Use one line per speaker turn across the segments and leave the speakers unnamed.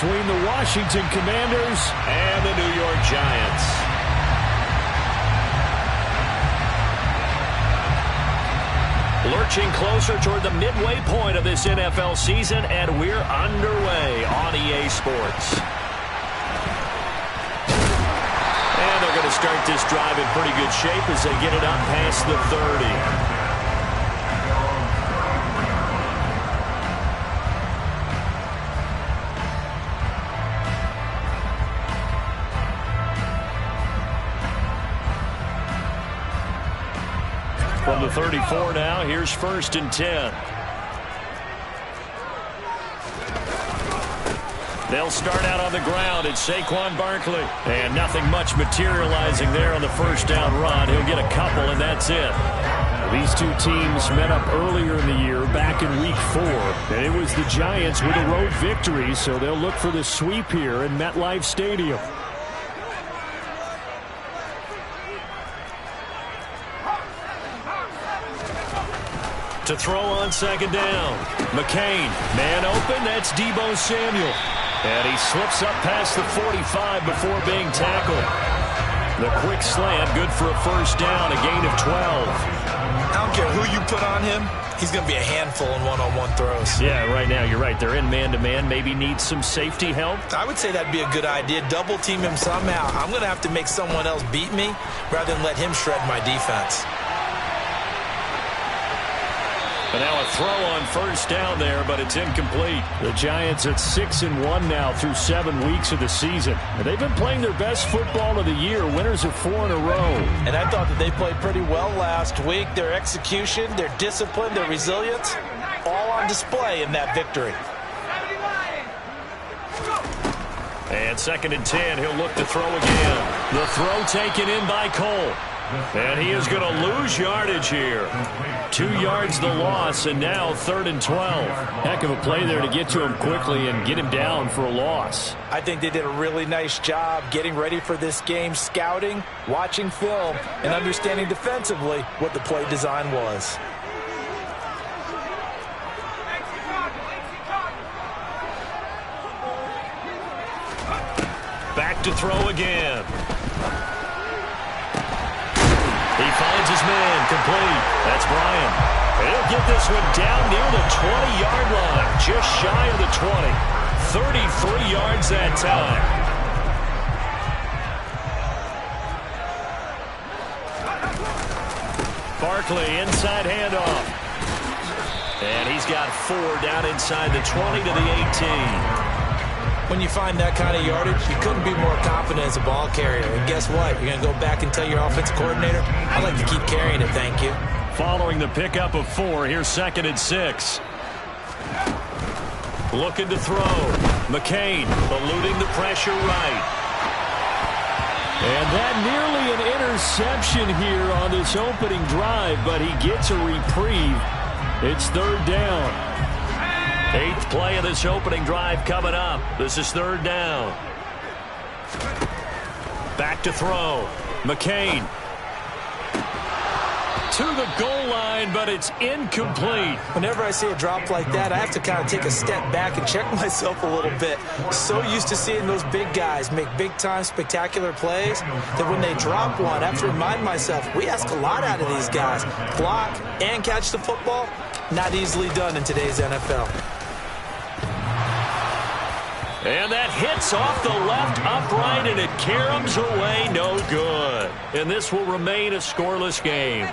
between the Washington Commanders
and the New York Giants. Lurching closer toward the midway point of this NFL season, and we're underway on EA Sports. And they're going to start this drive in pretty good shape as they get it up past the 30. From the 34 now, here's 1st and 10. They'll start out on the ground. It's Saquon Barkley. And nothing much materializing there on the first down run. He'll get a couple, and that's it.
These two teams met up earlier in the year, back in Week 4. And it was the Giants with a road victory, so they'll look for the sweep here in MetLife Stadium.
To throw on 2nd down. McCain, man open, that's Deebo Samuel. And he slips up past the 45 before being tackled. The quick slant, good for a 1st down, a gain of 12.
I don't care who you put on him, he's going to be a handful in one-on-one throws.
Yeah, right now, you're right. They're in man-to-man, maybe need some safety help.
I would say that'd be a good idea. Double team him somehow. I'm going to have to make someone else beat me rather than let him shred my defense.
But now a throw on 1st down there, but it's incomplete.
The Giants at 6-1 now through 7 weeks of the season. They've been playing their best football of the year. Winners of 4 in a row.
And I thought that they played pretty well last week. Their execution, their discipline, their resilience, all on display in that victory.
And 2nd and 10, he'll look to throw again. The throw taken in by Cole. And he is going to lose yardage here. 2 yards the loss, and now 3rd and 12.
Heck of a play there to get to him quickly and get him down for a loss.
I think they did a really nice job getting ready for this game, scouting, watching film, and understanding defensively what the play design was.
Back to throw again. He finds his man, complete. That's Bryant. He'll get this one down near the 20-yard line, just shy of the 20. 33 yards that time. Barkley, inside handoff. And he's got 4 down inside the 20 to the 18.
When you find that kind of yardage, you couldn't be more confident as a ball carrier. And guess what? You're going to go back and tell your offensive coordinator, I'd like to keep carrying it, thank you.
Following the pickup of 4, here's 2nd and 6. Looking to throw. McCain eluding the pressure right.
And that nearly an interception here on this opening drive, but he gets a reprieve. It's 3rd down.
8th play of this opening drive coming up. This is 3rd down. Back to throw. McCain. To the goal line, but it's incomplete.
Whenever I see a drop like that, I have to kind of take a step back and check myself a little bit. So used to seeing those big guys make big-time spectacular plays that when they drop one, I have to remind myself, we ask a lot out of these guys. Block and catch the football, not easily done in today's NFL.
And that hits off the left upright, and it caroms away, no good. And this will remain a scoreless game.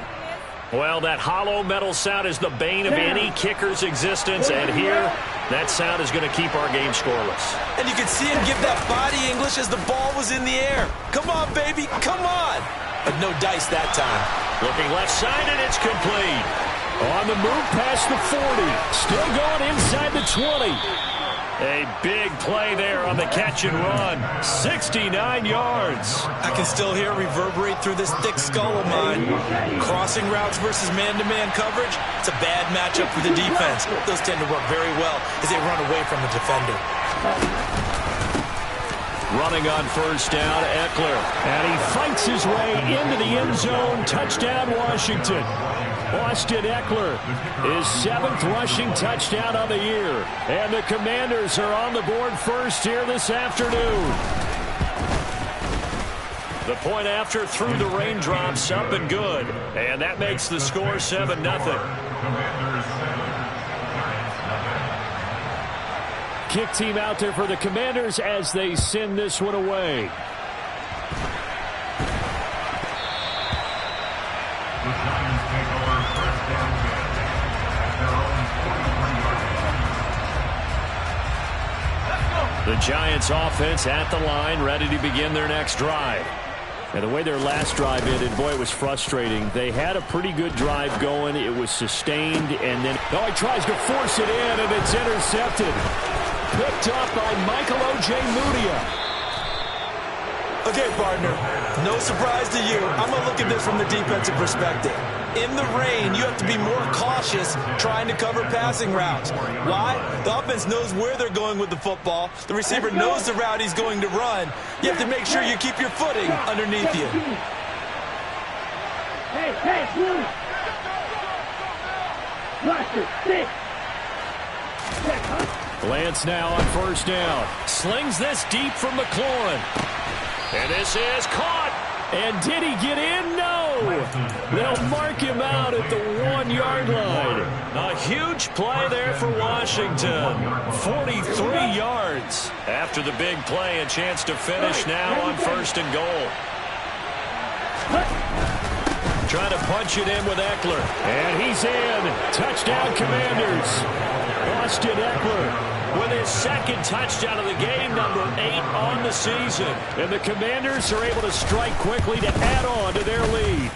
Well, that hollow metal sound is the bane of any kicker's existence, and here, that sound is going to keep our game scoreless.
And you can see him give that body English as the ball was in the air. Come on, baby, come on. But no dice that time.
Looking left side, and it's complete.
On the move past the 40. Still going inside the 20.
A big play there on the catch and run. 69 yards.
I can still hear it reverberate through this thick skull of mine. Crossing routes versus man-to-man coverage, it's a bad matchup for the defense. Those tend to work very well as they run away from the defender.
Running on 1st down, Eckler.
And he fights his way into the end zone. Touchdown, Washington. Austin Ekeler, his 7th rushing touchdown of the year. And the Commanders are on the board first here this afternoon.
The point after through the raindrops, up and good. And that makes the score 7-0.
Kick team out there for the Commanders as they send this one away.
The Giants offense at the line, ready to begin their next drive.
And the way their last drive ended, boy, it was frustrating. They had a pretty good drive going. It was sustained, and then he tries to force it in, and it's intercepted. Picked up by Michael O.J. Mudia.
Okay, partner, no surprise to you. I'm going to look at this from the defensive perspective. In the rain, you have to be more cautious trying to cover passing routes. Why? The offense knows where they're going with the football. The receiver knows the route he's going to run. You have to make sure you keep your footing underneath you.
Hey, watch it,
Lance now on first down.
Slings this deep from McLaurin. And this is caught.
And did he get in? No. They'll mark him out at the 1-yard line.
A huge play there for Washington. 43 yards. After the big play, a chance to finish now on first and goal. Trying to punch it in with Ekeler.
And he's in. Touchdown, Commanders. Austin Ekeler with his 2nd touchdown of the game, number 8 on the season. And the Commanders are able to strike quickly to add on to their lead.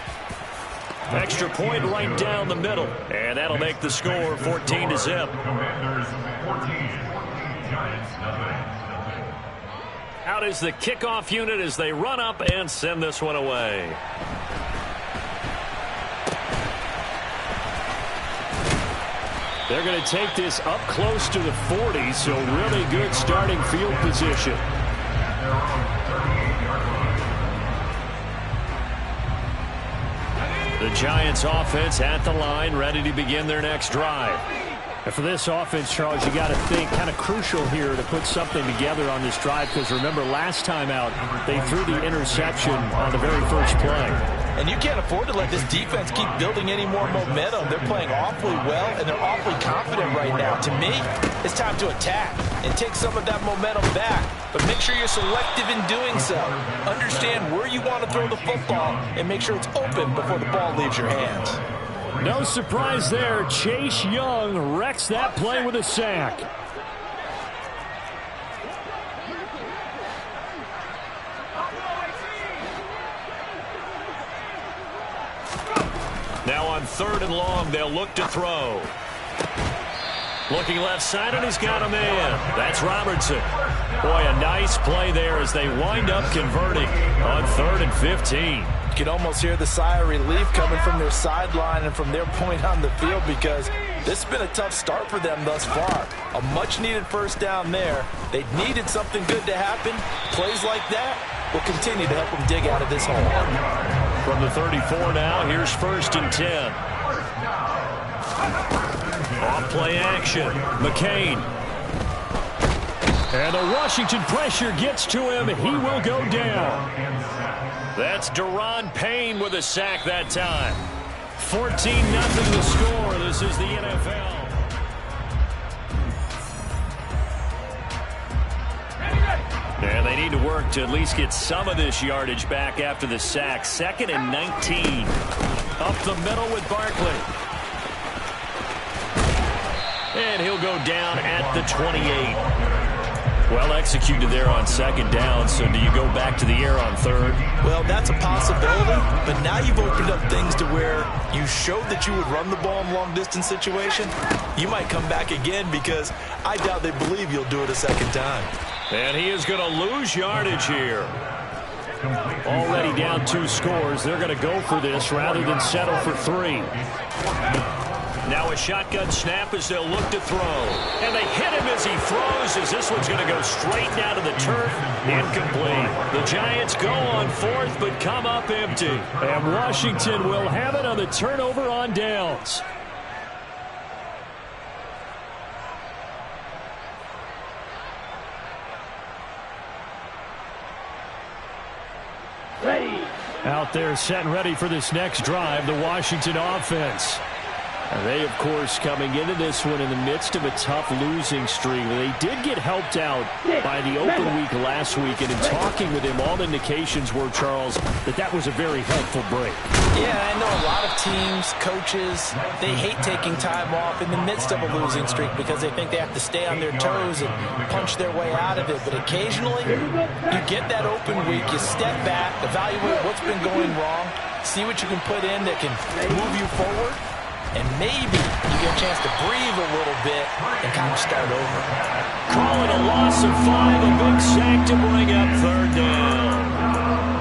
Extra point right down the middle. And that'll make the score 14-0. Out is the kickoff unit as they run up and send this one away.
They're going to take this up close to the 40, so really good starting field position.
The Giants offense at the line, ready to begin their next drive.
And for this offense, Charles, you got to think kind of crucial here to put something together on this drive, because remember last time out they threw the interception on the very first play.
And you can't afford to let this defense keep building any more momentum. They're playing awfully well, and they're awfully confident right now. To me, it's time to attack and take some of that momentum back. But make sure you're selective in doing so. Understand where you want to throw the football and make sure it's open before the ball leaves your hands.
No surprise there. Chase Young wrecks that play with a sack.
Now on 3rd and long, they'll look to throw. Looking left side, and he's got a man. That's Robertson. Boy, a nice play there as they wind up converting on 3rd and 15.
You can almost hear the sigh of relief coming from their sideline and from their point on the field, because this has been a tough start for them thus far. A much-needed first down there. They needed something good to happen. Plays like that will continue to help them dig out of this hole.
From the 34 now, here's 1st and 10. Off play action. McCain.
And the Washington pressure gets to him. He will go down.
That's Daron Payne with a sack that time. 14-0 the score. This is the NFL. And they need to work to at least get some of this yardage back after the sack. 2nd and 19. Up the middle with Barkley. And he'll go down at the 28. Well executed there on 2nd down, so do you go back to the air on 3rd?
Well, that's a possibility, but now you've opened up things to where you showed that you would run the ball in long-distance situation. You might come back again, because I doubt they believe you'll do it a 2nd time.
And he is going to lose yardage here.
Already down 2 scores. They're going to go for this rather than settle for 3.
Now a shotgun snap as they'll look to throw. And they hit him as he throws, as this one's going to go straight down to the turf. Incomplete. The Giants go on fourth, but come up empty.
And Washington will have it on the turnover on downs.
Ready.
Out there set and ready for this next drive, the Washington offense. And they, of course, coming into this one in the midst of a tough losing streak. They did get helped out by the open week last week, and in talking with him, all indications were, Charles, that was a very helpful break.
Yeah, I know a lot of teams, coaches, they hate taking time off in the midst of a losing streak because they think they have to stay on their toes and punch their way out of it. But occasionally, you get that open week, you step back, evaluate what's been going wrong, see what you can put in that can move you forward, and maybe you get a chance to breathe a little bit and kind of start over.
Call it a loss of 5, a big sack to bring up third down.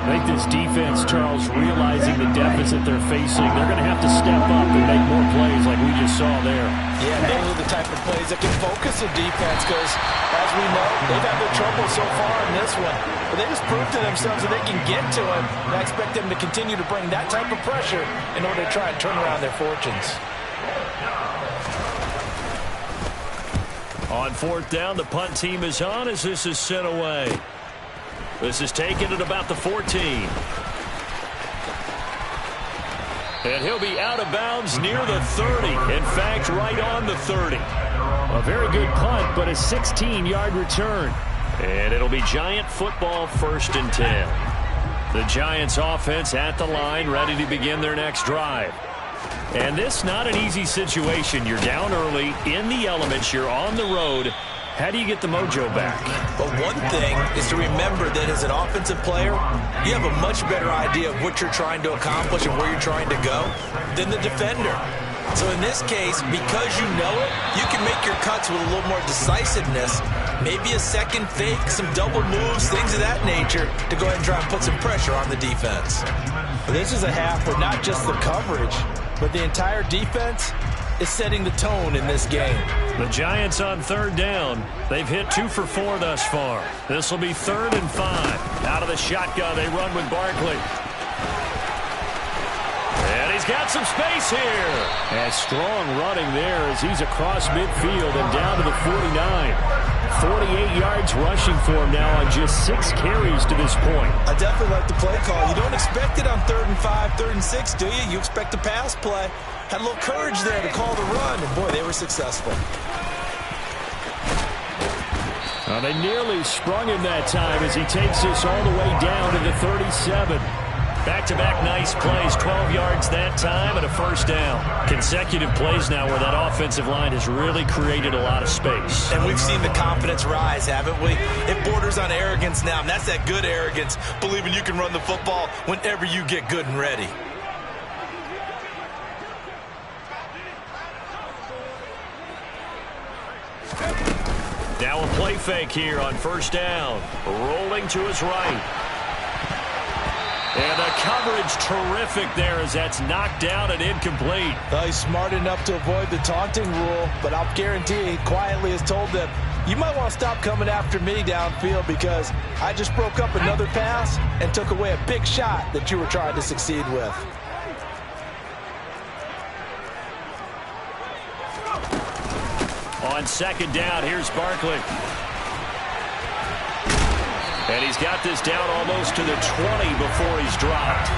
I think this defense, Charles, realizing the deficit they're facing, they're going to have to step up and make more plays like we just saw there.
Yeah, those are the type of plays that can focus a defense because, as we know, they've had their trouble so far in this one. But they just proved to themselves that they can get to him, and I expect them to continue to bring that type of pressure in order to try and turn around their fortunes.
On fourth down, the punt team is on as this is sent away. This is taken at about the 14. And he'll be out of bounds near the 30. In fact, right on the 30.
A very good punt, but a 16-yard return.
And it'll be Giant football, 1st and 10. The Giants offense at the line, ready to begin their next drive. And this not an easy situation. You're down early, in the elements, you're on the road. How do you get the mojo back?
But one thing is to remember that as an offensive player, you have a much better idea of what you're trying to accomplish and where you're trying to go than the defender. So in this case, because you know it, you can make your cuts with a little more decisiveness, maybe a second fake, some double moves, things of that nature, to go ahead and try and put some pressure on the defense. But this is a half where not just the coverage, but the entire defense is setting the tone in this game.
The Giants on third down. They've hit 2 for 4 thus far. This will be 3rd and 5. Out of the shotgun, they run with Barkley. And he's got some space here.
And strong running there as he's across midfield and down to the 49. 48 yards rushing for him now on just 6 carries to this point.
I definitely like the play call. You don't expect it on 3rd and 5, 3rd and 6, do you? You expect a pass play. Had a little courage there to call the run, and boy, they were successful.
They nearly sprung him that time as he takes this all the way down to the 37.
Back-to-back nice plays, 12 yards that time and a 1st down. Consecutive plays now where that offensive line has really created a lot of space.
And we've seen the confidence rise, haven't we? It borders on arrogance now, and that's that good arrogance, believing you can run the football whenever you get good and ready.
Now a play fake here on 1st down. Rolling to his right. And the coverage terrific there as that's knocked down and incomplete.
Well, he's smart enough to avoid the taunting rule, but I'll guarantee he quietly has told them, you might want to stop coming after me downfield because I just broke up another pass and took away a big shot that you were trying to succeed with.
On 2nd down, here's Barkley. And he's got this down almost to the 20 before he's dropped.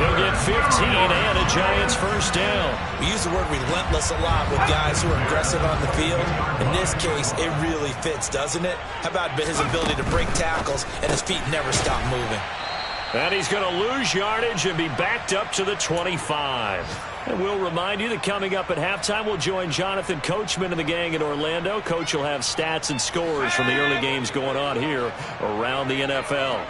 He'll get 15 and a Giants 1st down.
We use the word relentless a lot with guys who are aggressive on the field. In this case, it really fits, doesn't it? How about his ability to break tackles and his feet never stop moving?
And he's going to lose yardage and be backed up to the 25. And we'll remind you that coming up at halftime, we'll join Jonathan Coachman and the gang in Orlando. Coach will have stats and scores from the early games going on here around the NFL.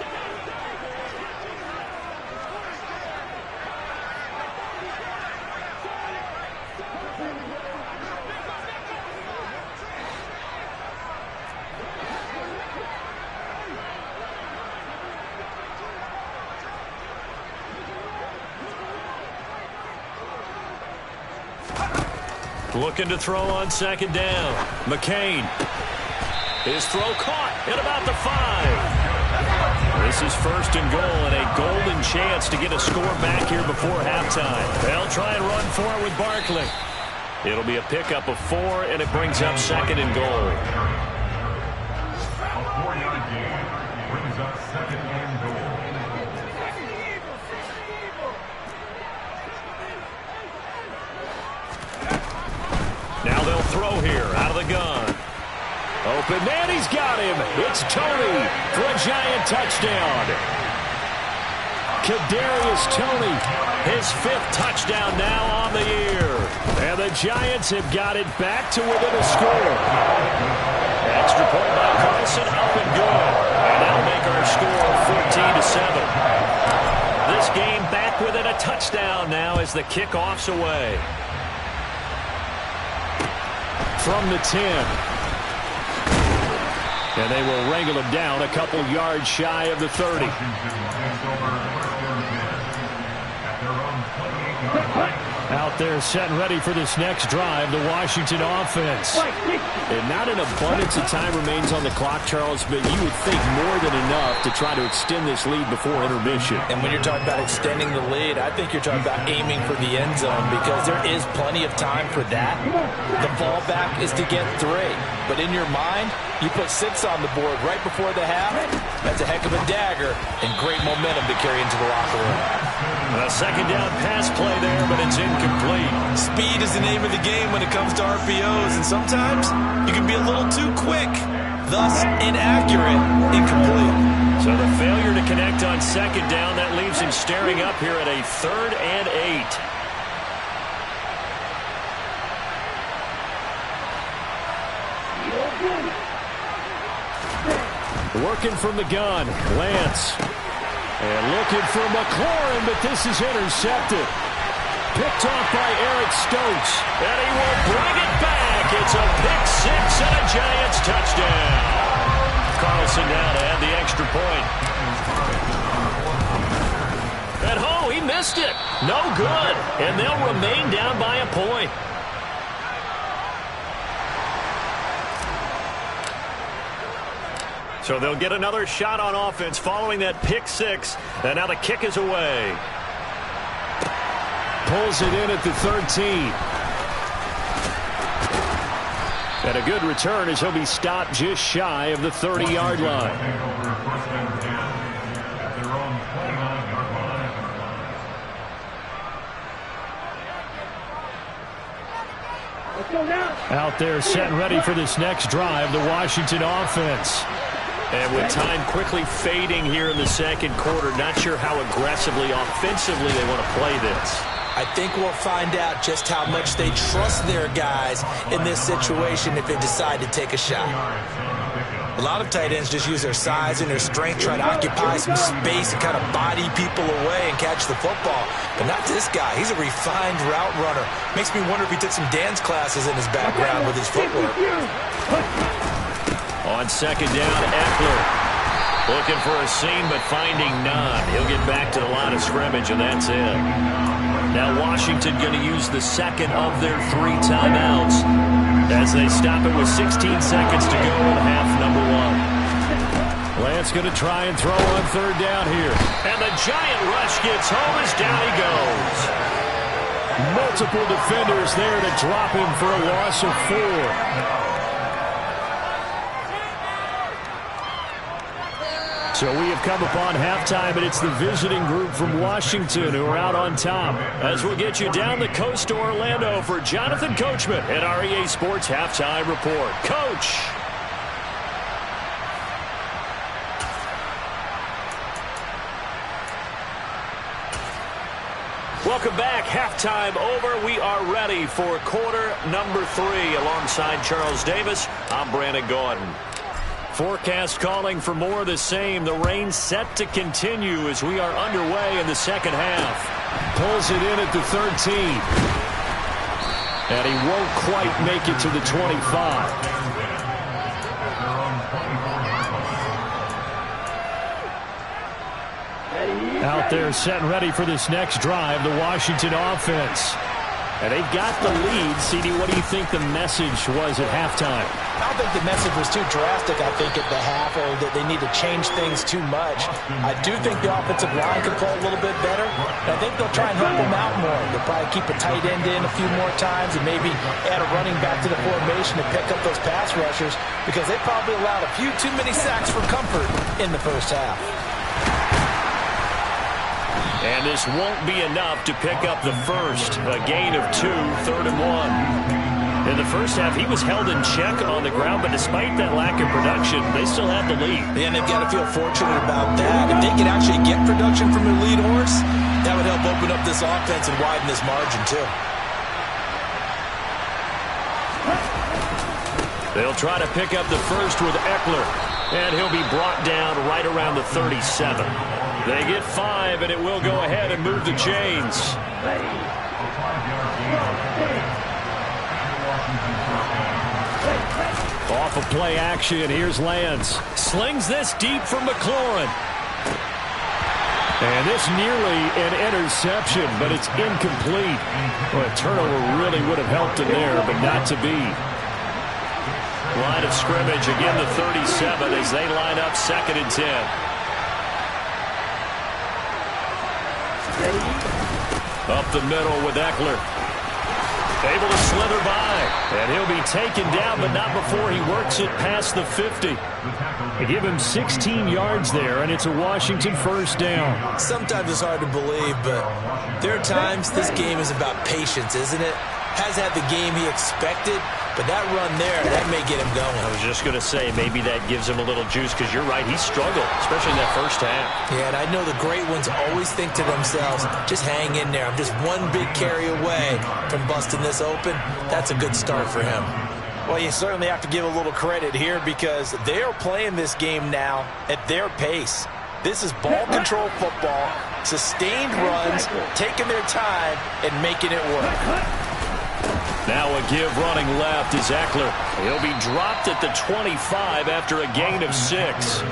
Looking to throw on second down. McCain. His throw caught at about the 5. This is first and goal and a golden chance to get a score back here before halftime. They'll try and run for it with Barkley. It'll be a pickup of 4, and it brings up second and goal.
A 4-yard gain brings up second and goal.
Now they'll throw here out of the gun. Open man, he's got him. It's Toney for a giant touchdown. Kadarius Toney, his 5th touchdown now on the year. And the Giants have got it back to within a score. Extra point by Carlson, up and good. And that'll make our score 14-7. This game back within a touchdown now as the kickoff's away. From the 10. And they will wrangle him down a couple yards shy of the 30. Out there set and ready for this next drive, the Washington offense. And not an abundance of time remains on the clock, Charles, but you would think more than enough to try to extend this lead before intermission.
And when you're talking about extending the lead, I think you're talking about aiming for the end zone because there is plenty of time for that. The fallback is to get 3. But in your mind, you put 6 on the board right before the half. That's a heck of a dagger and great momentum to carry into the locker room.
A second down pass play there, but it's incomplete.
Speed is the name of the game when it comes to RPOs, and sometimes you can be a little too quick, thus inaccurate, incomplete.
So the failure to connect on second down, that leaves him staring up here at a 3rd and 8. Working from the gun, Lance. And looking for McLaurin, but this is intercepted. Picked off by Eric Stokes. And he will bring it back. It's a pick 6 and a Giants touchdown. Carlson now to add the extra point. And he missed it. No good. And they'll remain down by a point. So they'll get another shot on offense following that pick 6. And now the kick is away. Pulls it in at the 13. And a good return as he'll be stopped just shy of the 30-yard line. Out there set and ready for this next drive, the Washington offense. And with time quickly fading here in the second quarter, not sure how aggressively, offensively they want to play this.
I think we'll find out just how much they trust their guys in this situation if they decide to take a shot. A lot of tight ends just use their size and their strength, try to occupy some space and kind of body people away and catch the football. But not this guy. He's a refined route runner. Makes me wonder if he took some dance classes in his background with his footwork.
On second down, Eckler. Looking for a seam, but finding none. He'll get back to the line of scrimmage, and that's it. Now Washington going to use the second of their 3 timeouts as they stop it with 16 seconds to go in half number 1. Lance going to try and throw on 3rd down here. And the giant rush gets home as down he goes. Multiple defenders there to drop him for a loss of 4. So we have come upon halftime, and it's the visiting group from Washington who are out on top. As we'll get you down the coast to Orlando for Jonathan Coachman at our EA Sports Halftime Report. Coach. Welcome back. Halftime over. We are ready for quarter number 3. Alongside Charles Davis, I'm Brandon Gordon. Forecast calling for more of the same. The rain set to continue as we are underway in the second half. Pulls it in at the 13. And he won't quite make it to the 25. Out there set and ready for this next drive, the Washington offense.
And they've got the lead. CD, what do you think the message was at halftime?
I don't think the message was too drastic, I think, at the half, or that they need to change things too much. I do think the offensive line could play a little bit better. And I think they'll try and help them out more. They'll probably keep a tight end in a few more times and maybe add a running back to the formation to pick up those pass rushers, because they probably allowed a few too many sacks for comfort in the first half.
And this won't be enough to pick up the first. A gain of 2, 3rd and 1. In the first half, he was held in check on the ground, but despite that lack of production, they still had the lead.
And they've got to feel fortunate about that. If they could actually get production from their lead horse, that would help open up this offense and widen this margin, too.
They'll try to pick up the first with Eckler, and he'll be brought down right around the 37. They get 5, and it will go ahead and move the chains.
Off of play action, here's Lance.
Slings this deep for McLaurin.
And this nearly an interception, but it's incomplete. Well, a turnover really would have helped him there, but not to be.
Line of scrimmage, again the 37 as they line up 2nd and 10. Up the middle with Eckler. Able to slither by. And he'll be taken down, but not before he works it past the 50.
They give him 16 yards there, and it's a Washington first down.
Sometimes it's hard to believe, but there are times this game is about patience, isn't it? Has had the game he expected, but that run there, that may get him going.
I was just going to say, maybe that gives him a little juice, because you're right, he struggled, especially in that first half.
Yeah, and I know the great ones always think to themselves, just hang in there. I'm just one big carry away from busting this open. That's a good start for him. Well, you certainly have to give a little credit here, because they are playing this game now at their pace. This is ball control football, sustained runs, taking their time, and making it work.
Now a give running left is Eckler. He'll be dropped at the 25 after a gain of 6.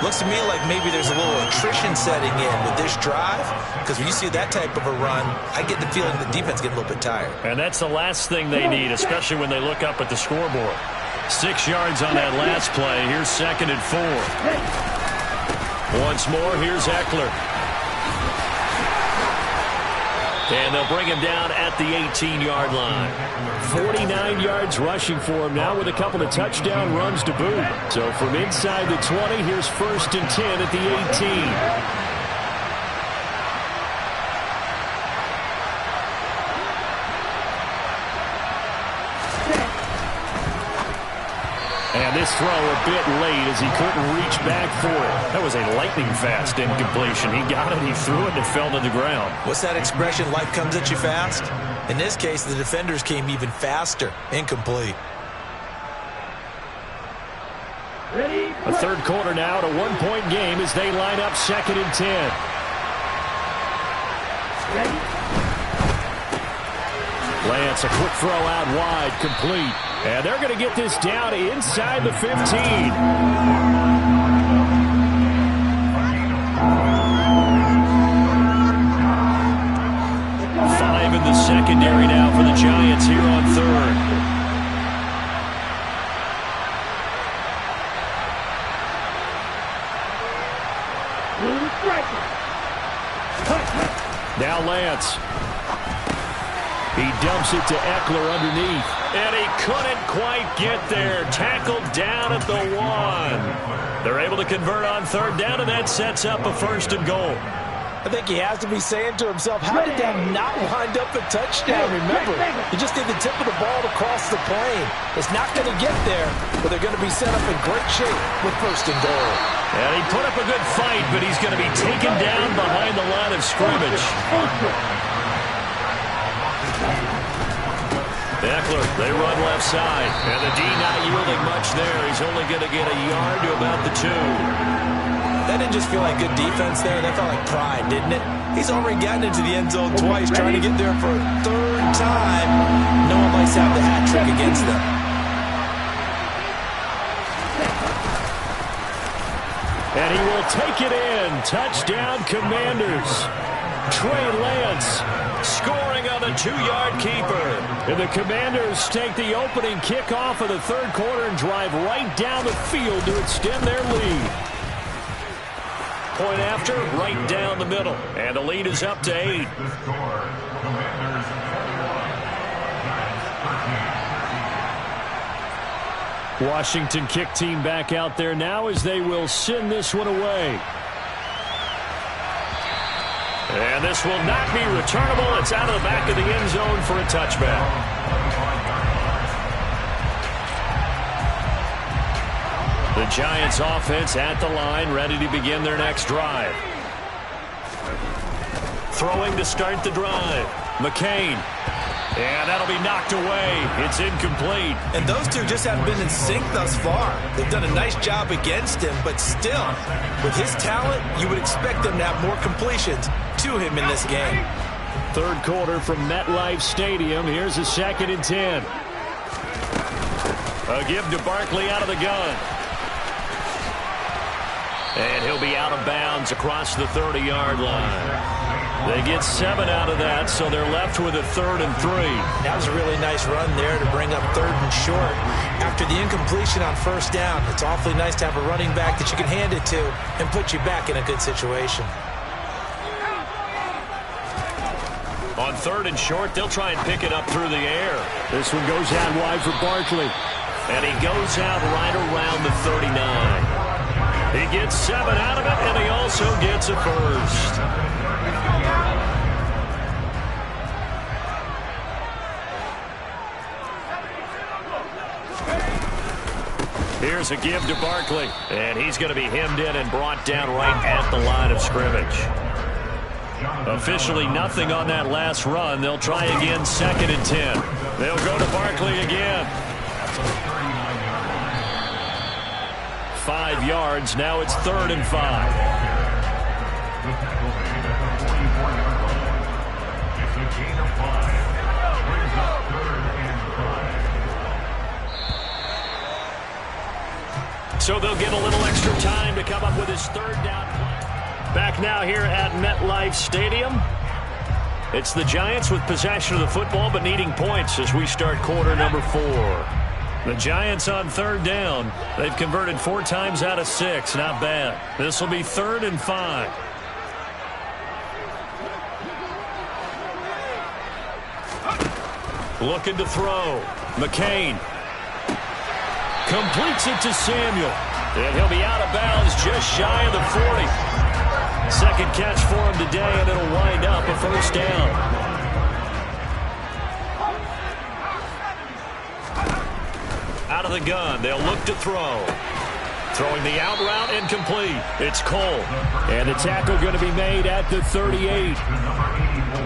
Looks to me like maybe there's a little attrition setting in with this drive, because when you see that type of a run, I get the feeling the defense getting a little bit tired.
And that's the last thing they need, especially when they look up at the scoreboard. 6 yards on that last play. Here's 2nd and 4. Once more, here's Eckler. And they'll bring him down at the 18-yard line.
49 yards rushing for him now with a couple of touchdown runs to boot. So from inside the 20, here's 1st and 10 at the 18. And this throw a bit late as he couldn't reach back for it. That was a lightning-fast incompletion. He got it, he threw it, and it fell to the ground.
What's that expression, life comes at you fast? In this case, the defenders came even faster. Incomplete.
A third quarter now to 1-point game as they line up 2nd and 10. Lance, a quick throw out wide, complete. And they're going to get this down inside the 15. 5
in the secondary now for the Giants here on 3rd.
Now Lance. He dumps it to Eckler underneath.
And he couldn't quite get there. Tackled down at the 1. They're able to convert on 3rd down, and that sets up a 1st and goal.
I think he has to be saying to himself, how did that not wind up a touchdown? Remember, you just need the tip of the ball to cross the plane. It's not going to get there, but they're going to be set up in great shape with 1st and goal.
And he put up a good fight, but he's going to be taken down behind the line of scrimmage. Eckler, they run left side. And the D not yielding much there. He's only going to get a yard to about the 2.
That didn't just feel like good defense there. That felt like pride, didn't it? He's already gotten into the end zone twice, trying to get there for a 3rd time. No one likes to have the hat trick against them.
And he will take it in. Touchdown, Commanders. Trey Lance scoring on the 2-yard keeper. And the Commanders take the opening kickoff of the third quarter and drive right down the field to extend their lead. Point after, right down the middle. And the lead is up to 8.
The score, Commanders 41, Giants 13.
Washington kick team back out there now as they will send this one away. And this will not be returnable. It's out of the back of the end zone for a touchback. The Giants offense at the line, ready to begin their next drive. Throwing to start the drive. McCain. And that'll be knocked away. It's incomplete.
And those two just haven't been in sync thus far. They've done a nice job against him, but still, with his talent, you would expect them to have more completions to him in this game.
Third quarter from MetLife Stadium. Here's a 2nd and 10. A give to Barkley out of the gun. And he'll be out of bounds across the 30-yard line. They get 7 out of that, so they're left with a 3rd and 3.
That was a really nice run there to bring up 3rd and short. After the incompletion on 1st down, it's awfully nice to have a running back that you can hand it to and put you back in a good situation.
On 3rd and short, they'll try and pick it up through the air. This one goes out wide for Barkley. And he goes out right around the 39. He gets 7 out of it, and he also gets a first. Here's a give to Barkley. And he's going to be hemmed in and brought down right at the line of scrimmage. Officially nothing on that last run. They'll try again, 2nd and 10. They'll go to Barkley again. 5 yards. Now it's 3rd and 5.
The tackle made at the 44-yard line. It's a gain of 5. Brings up 3rd and 5.
So they'll get a little extra time to come up with his 3rd down play. Back now here at MetLife Stadium. It's the Giants with possession of the football but needing points as we start quarter number 4. The Giants on 3rd down. They've converted 4 times out of 6. Not bad. This will be 3rd and 5. Looking to throw. McCain. Completes it to Samuel. And he'll be out of bounds just shy of the 40. 2nd catch for him today, and it'll wind up a 1st down. Out of the gun, they'll look to throw. Throwing the out route, incomplete. It's Cole. And the tackle going to be made at the 38.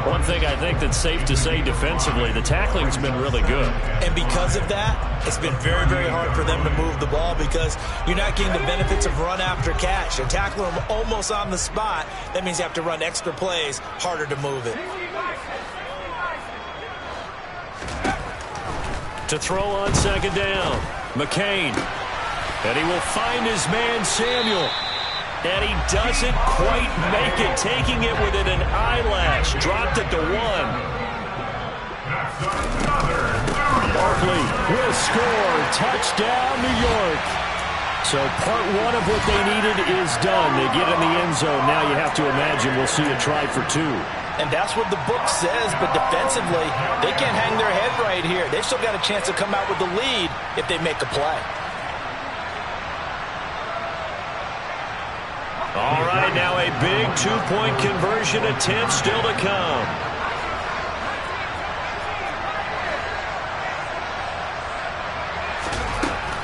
One thing I think that's safe to say defensively, the tackling's been really good.
And because of that, it's been very, very hard for them to move the ball because you're not getting the benefits of run after catch. You're tackling them almost on the spot. That means you have to run extra plays, harder to move it.
To throw on 2nd down, McCain. And he will find his man, Samuel. And he doesn't quite make it, taking it within an eyelash. Dropped it to 1. Barkley will score. Touchdown, New York. So part 1 of what they needed is done. They get in the end zone. Now you have to imagine we'll see a try for 2.
And that's what the book says, but defensively, they can't hang their head right here. They've still got a chance to come out with the lead if they make a play.
All right, now a big 2-point conversion attempt still to come.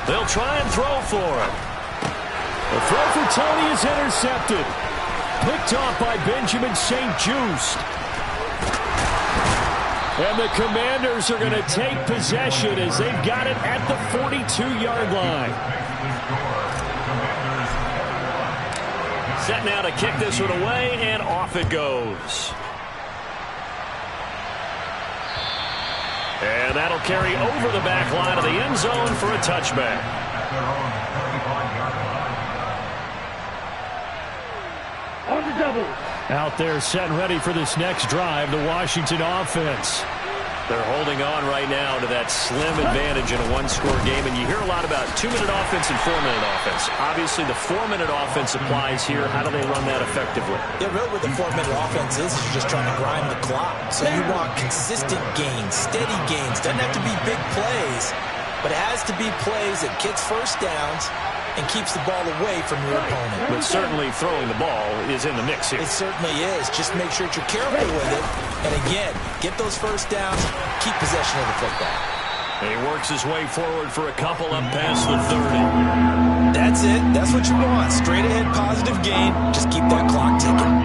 They'll try and throw for it. The throw for Tony is intercepted. Picked off by Benjamin St-Juste. And the Commanders are going to take possession as they've got it at the 42-yard line. Set now to kick this one away, and off it goes. And that'll carry over the back line of the end zone for a touchback.
On the double.
Out there set and ready for this next drive, the Washington offense.
They're holding on right now to that slim advantage in a one-score game, and you hear a lot about 2-minute offense and 4-minute offense. Obviously, the 4-minute offense applies here. How do they run that effectively?
Yeah, really what the 4-minute offense is you're just trying to grind the clock. So you want consistent gains, steady gains. Doesn't have to be big plays, but it has to be plays that gets first downs and keeps the ball away from your opponent.
But certainly throwing the ball is in the mix here.
It certainly is. Just make sure that you're careful with it. And again, get those first downs, keep possession of the football.
And he works his way forward for a couple up past the 30.
That's it. That's what you want. Straight ahead positive gain. Just keep that clock ticking.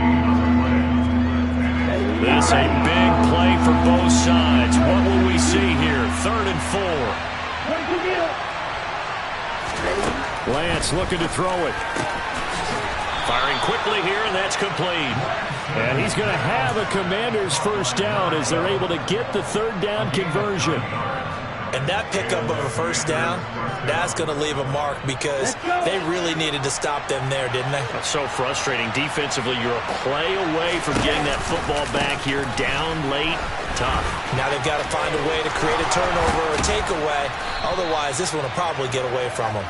This a big play for both sides. What will we see here? 3rd and 4.
Lance looking to throw it.
Firing quickly here, and that's complete.
And he's going to have a Commanders first down as they're able to get the 3rd down conversion.
And that pickup of a first down, that's going to leave a mark because they really needed to stop them there, didn't they?
That's so frustrating. Defensively, you're a play away from getting that football back here. Down late, tough.
Now they've got to find a way to create a turnover or a takeaway. Otherwise, this one will probably get away from them.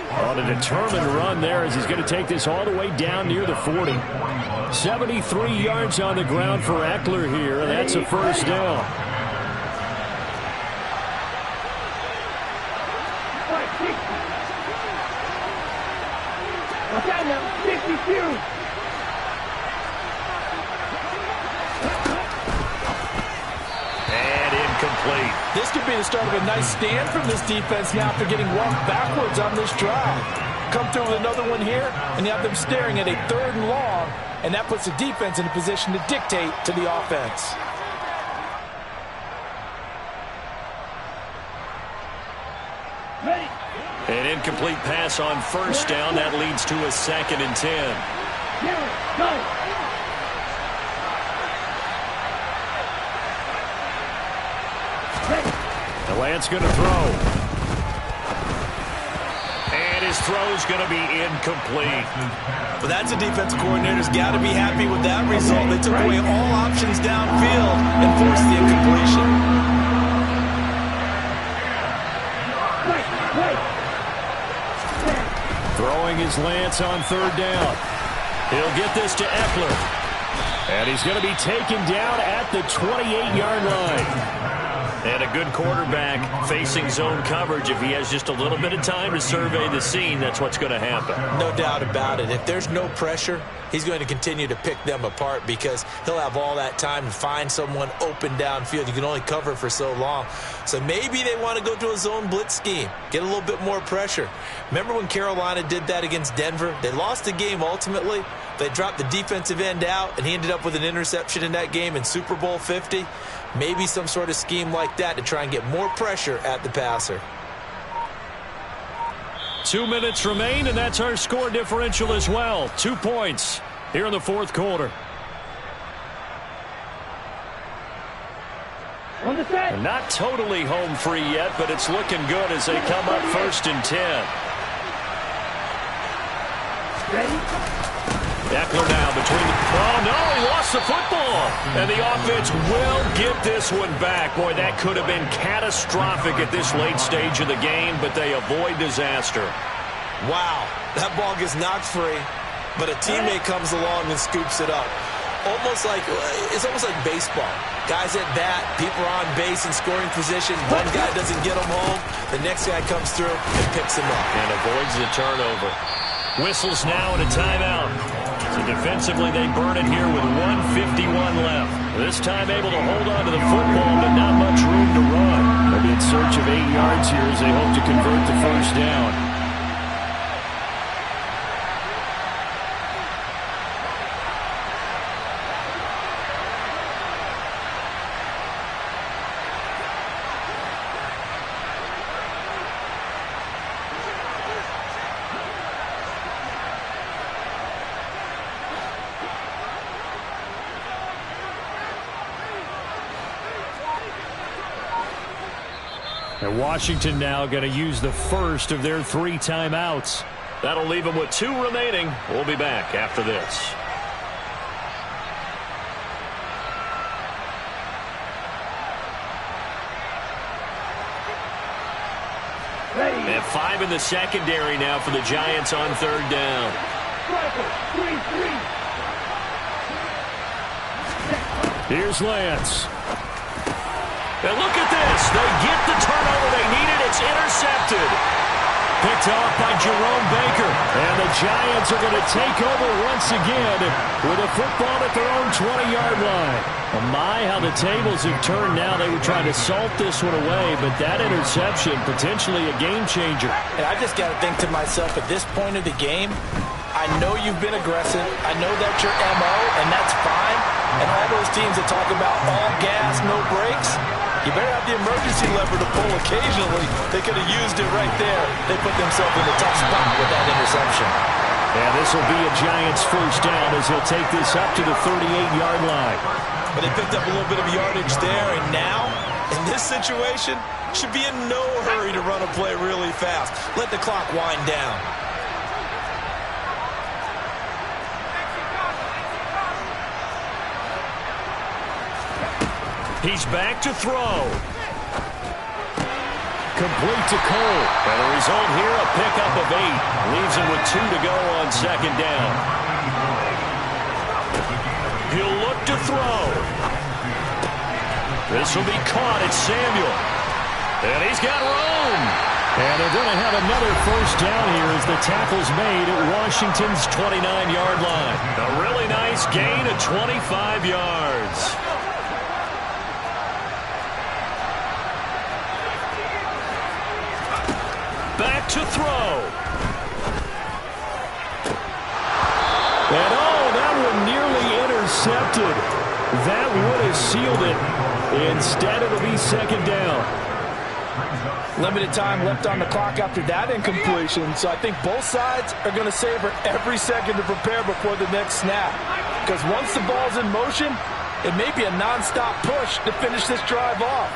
On a determined run there as he's going to take this all the way down near the 40. 73 yards on the ground for Eckler here, and that's a first down.
Okay, now, 52.
Incomplete.
This could be the start of a nice stand from this defense now after getting walked backwards on this drive. Come through with another one here, and you have them staring at a 3rd and long, and that puts the defense in a position to dictate to the offense.
An incomplete pass on first down. That leads to a 2nd and 10.
Go.
Lance going to throw.
And his throw's going to be incomplete.
But that's a defensive coordinator's got to be happy with that result. They took away all options downfield and forced the incompletion.
Throwing his Lance on 3rd down. He'll get this to Eckler. And he's going to be taken down at the 28-yard line.
And a good quarterback facing zone coverage. If he has just a little bit of time to survey the scene, that's what's going to happen.
No doubt about it. If there's no pressure, he's going to continue to pick them apart because he'll have all that time to find someone open downfield. You can only cover for so long. So maybe they want to go to a zone blitz scheme, get a little bit more pressure. Remember when Carolina did that against Denver? They lost the game ultimately. They dropped the defensive end out, and he ended up with an interception in that game in Super Bowl 50. Maybe some sort of scheme like that to try and get more pressure at the passer.
2 minutes remain, and that's our score differential as well. 2 points here in the 4th quarter.
And not totally home free yet, but it's looking good as they come up 1st and 10. Eckler now between the... Oh, no, he lost the football. And the offense will get this one back. Boy, that could have been catastrophic at this late stage of the game, but they avoid disaster.
Wow, that ball gets knocked free, but a teammate comes along and scoops it up. It's almost like baseball. Guys at bat, people are on base in scoring position. One guy doesn't get them home. The next guy comes through and picks him up.
And avoids the turnover. Whistles now and a timeout. So defensively, they burn it here with 1:51 left. This time able to hold on to the football, but not much room to run.
They'll be in search of 8 yards here as they hope to convert the first down. And Washington now going to use the first of their 3 timeouts.
That'll leave them with 2 remaining. We'll be back after this. 5 in the secondary now for the Giants on third down.
Here's Lance.
And look at this. They get the turnover they needed. It's intercepted.
Picked off by Jerome Baker. And the Giants are going to take over once again with a football at their own 20-yard line. Oh my, how the tables have turned now. They were trying to salt this one away, but that interception, potentially a game changer.
And I just got to think to myself, at this point of the game, I know you've been aggressive. I know that's your MO, and that's fine. And all those teams that talk about all gas, no brakes, you better have the emergency lever to pull occasionally. They could have used it right there. They put themselves in a tough spot with that interception.
And this will be a Giants first down as he'll take this up to the 38-yard line.
But they picked up a little bit of yardage there, and now, in this situation, should be in no hurry to run a play really fast. Let the clock wind down.
He's back to throw.
Complete to Cole.
And the result here, a pickup of 8. Leaves him with 2 to go on second down. He'll look to throw. This will be caught. It's Samuel. And he's got room.
And they're going to have another first down here as the tackle's made at Washington's 29-yard line.
A really nice gain of 25 yards. Back to throw.
And that one nearly intercepted. That would have sealed it. Instead, it'll be second down.
Limited time left on the clock after that incompletion, so I think both sides are going to savor every second to prepare before the next snap. Because once the ball's in motion, it may be a nonstop push to finish this drive off.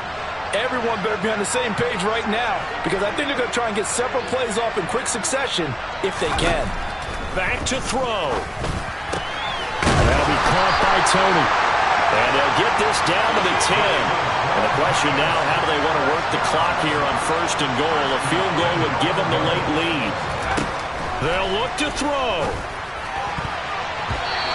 Everyone better be on the same page right now, because I think they're going to try and get several plays off in quick succession if they can.
Back to throw.
That'll be caught by Tony.
And they'll get this down to the 10. And the question now, how do they want to work the clock here on first and goal? A field goal would give them the late lead. They'll look to throw.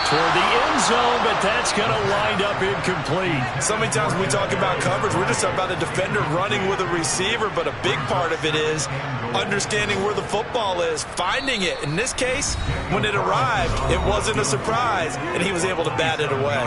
Toward the end zone, but that's going to wind up incomplete.
So many times when we talk about coverage, we're just talking about a defender running with a receiver, but a big part of it is understanding where the football is, finding it. In this case, when it arrived, it wasn't a surprise, and he was able to bat it away.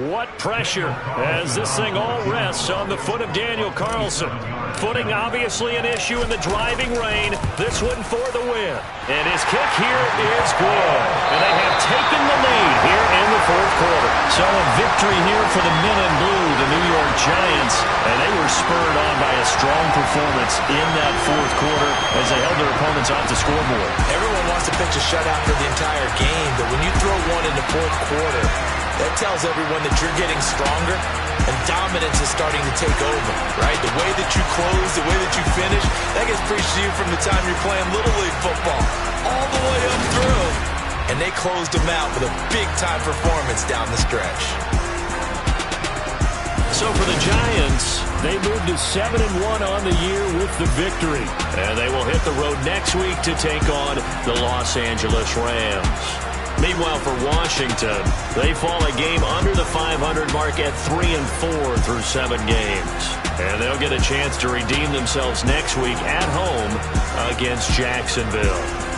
What pressure as this thing all rests on the foot of Daniel Carlson. Footing obviously an issue in the driving rain. This one for the win. And his kick here is good. And they have taken the lead here in the fourth quarter. So a victory here for the men in blue, the New York Giants. And they were spurred on by a strong performance in that fourth quarter as they held their opponents off the scoreboard.
Everyone wants to pitch a shutout for the entire game, but when you throw one in the fourth quarter, that tells everyone that you're getting stronger and dominance is starting to take over, right? The way that you close, the way that you finish, that gets preached to you from the time you're playing Little League football all the way up through. And they closed them out with a big-time performance down the stretch.
So for the Giants, they moved to 7-1 on the year with the victory. And they will hit the road next week to take on the Los Angeles Rams. Meanwhile, for Washington, they fall a game under the 500 mark at 3-4 through 7 games. And they'll get a chance to redeem themselves next week at home against Jacksonville.